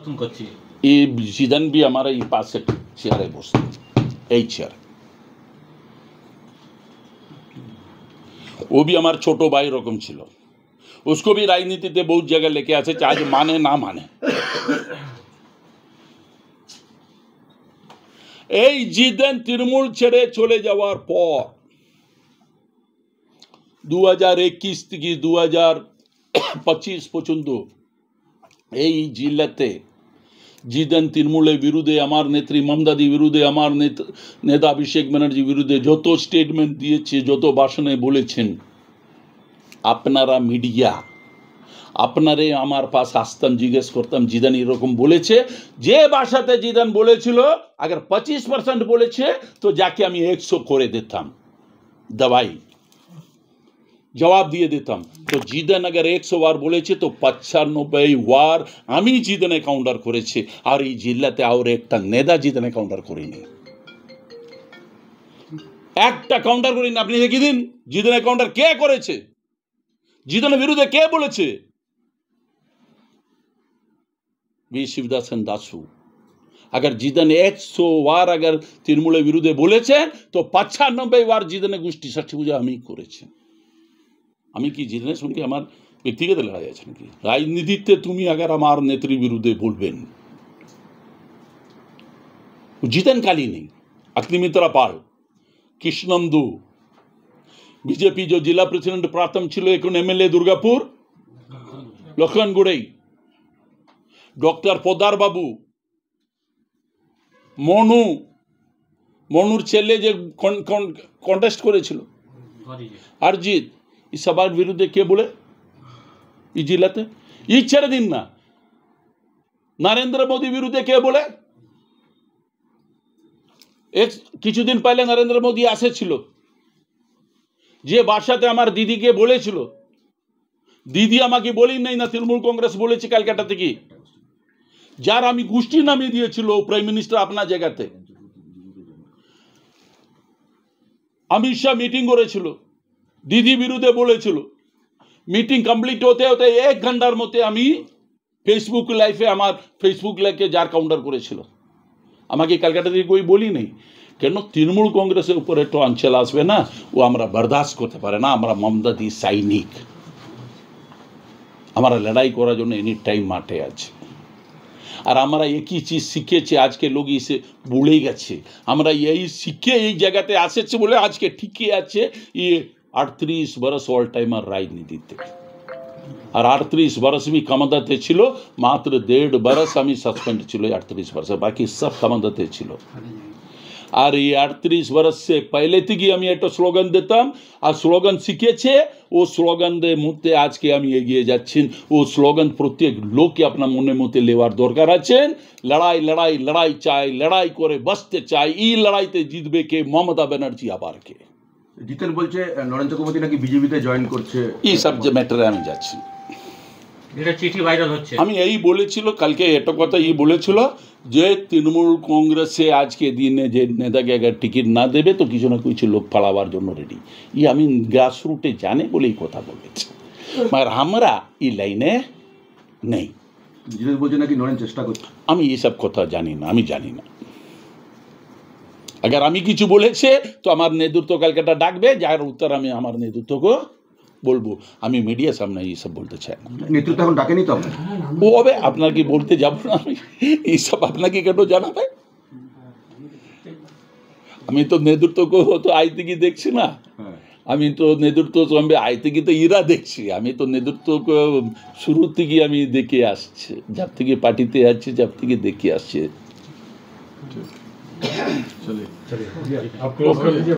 परिवर्तन करছি ये जिदन भी हमारा ये पास से चेहरे बसते यही चेहर वो भी हमारा छोटो भाई रकम छिलो उसको भी राजनीति ते बहुत जगह लेके आसे चाहे माने ना माने এই জিদেন তৃণমূল ছেড়ে চলে যাওয়ার পর 2021 থেকে 2025 পর্যন্ত এই জেলাতে জিদেন তৃণমূলের বিরুদ্ধে আমার নেত্রী মমতাদি বিরুদ্ধে আমার নেতা অভিষেক ব্যানার্জি বিরুদ্ধে যত স্টেটমেন্ট দিয়েছে যত ভাষণে বলেছেন আপনারা মিডিয়া আপনারে আমার পাশ আসতাম জিজ্ঞেস করতাম জিদান এরকম বলেছে যে ভাষাতে জিদান বলেছিল अगर 25% বলেছে তো যাকে আমি 100 করে দিতাম দবাই জবাব দিয়ে দিতাম তো জিদান अगर 100 বার বলেছে তো 95 বার আমি জিদানে কাউন্টার করেছি আর এই জেলাতে আর একটা নেতা জিদানে কাউন্টার করেনি একটা কাউন্টার করেনি আপনি দেখিয়ে দিন জিদানে কাউন্টার কে করেছে জিদানের বিরুদ্ধে কে বলেছে वी शिवदासन दासू अगर जिदन 100 बार अगर तृणमूलेर विरुद्धे बोलेছেন তো 95 বার জিদনের গোষ্ঠী ষষ্ঠী পূজা আমি করেছি আমি কি জিদনের সঙ্গে আমার ব্যক্তিগত লড়াই আছে নাকি রাজনীতিতে তুমি अगर আমার নেত্রীর বিরুদ্ধে বলবেন জিদন কালি নেই অগ্নিমিত্রা পাল কৃষ্ণন্দু बीजेपी जो जिला प्रेसिडेंट प्राथम छिलो এখন एमएलए दुर्गापुर लखन गुड़ई डॉक्टर पोदार बाबू मनु मनुर छेले जे कन्टेस्ट करेছিল अरजीत इस सबार विरुद्धे के बोले ई जिलाते ई छेड़े दिन ना नरेंद्र मोदी विरुद्धे के बोले एक কিছুদিন पहले नरेंद्र मोदी আসেছিল যে ভাষাতে আমার দিদিকে বলেছিল দিদি আমাকে বলেই নাই না তৃণমূল কংগ্রেস বলেছে কলকাতা থেকে যার আমি গোষ্ঠী নামিয়ে দিয়েছিল প্রাইম মিনিস্টার আপনার জায়গাতে অমিত শাহ মিটিং করেছিল দিদি বিরুদ্ধে বলেছিল মিটিং কমপ্লিট হতে হতে 1 ঘন্টার মধ্যে আমি ফেসবুক লাইভে আমার ফেসবুক লাইভে যার কাউন্টার করেছিল আমাকে কলকাতা থেকে কই বলি নাই কেন তৃণমূল কংগ্রেসের উপরে একটু অঞ্চল আসবে না ও আমরা বরদাস্ত করতে পারে না আমরা মমতাদি সৈনিক আমরা লড়াই করার জন্য এনি টাইম মাঠে আছে আর আমরা একই চিজ শিখেছি আজকে লোক ইসে ভুলে গেছে আমরা এই শিখে এই জায়গাতে আসেছে বলে আজকে ঠিকই আছে ये 38 বরস অল টাইমার রাজনীতিতে আর 38 বরস भी ক্ষমতাতে ছিল মাত্র 1.5 বরস আমি সাসপেন্ড ছিল 38 বরস বাকি সব ক্ষমতাতে ছিল আর এই 38 বরস से पहले থেকে আমি একটা স্লোগান দিতাম আর স্লোগান শিখেছে ও স্লোগানের মধ্যে আজকে আমি এগিয়ে যাচ্ছি ও স্লোগান প্রত্যেক লোককে আপনার মনের মধ্যে নেওয়ার দরকার আছে লড়াই লড়াই লড়াই চাই লড়াই করে বাঁচতে চাই এই লড়াইতে জিতবে কে মমতা ব্যানার্জি আবার কে জিতেন বলছে নরেন্দ্র চক্রবর্তী নাকি বিজেপিতে জয়েন করছে এই সব যে ম্যাটারে আমি যাচ্ছি এটা চিঠি ভাইরাল হচ্ছে আমি এই বলেছিল কালকে এটা কথা এই বলেছিল যে তৃণমূল কংগ্রেসে আজকে দিনে যে নেতাকে अगर টিকিট না দেবে তো কিছু না কিছু লোক ফাড়াবার জন্য রেডি এই আমি গ্রাসরুটে জানে বলেই কথা বলেছি মगर আমরা এই লাইনে নেই জিতেন বলছে নাকি নরেন্দ্র চেষ্টা করছে আমি এই সব কথা জানি না আমি জানি না अगर আমি কিছু বলেছে তো আমার নেতৃত্ব কলকাতা ডাকবে যার উত্তর আমি আমার নেতৃত্বকে বলবো আমি মিডিয়া সামনে এই সব বলতে চাই না নেতৃত্ব এখন ডাকেনি তো ও হবে আপনার কি বলতে যাব না আমি এই সব আপনাকে কেন জানাবে আমি তো নেতৃত্বকে তো আই থেকে দেখছি না আমি তো নেতৃত্ব সঙ্গে আই থেকে তো ইরা দেখছি আমি তো নেতৃত্বকে শুরু থেকে আমি দেখে আসছি যাব থেকে পার্টিতে আছে যাব থেকে দেখে আসছে चलिए आप क्लोज कर लीजिए।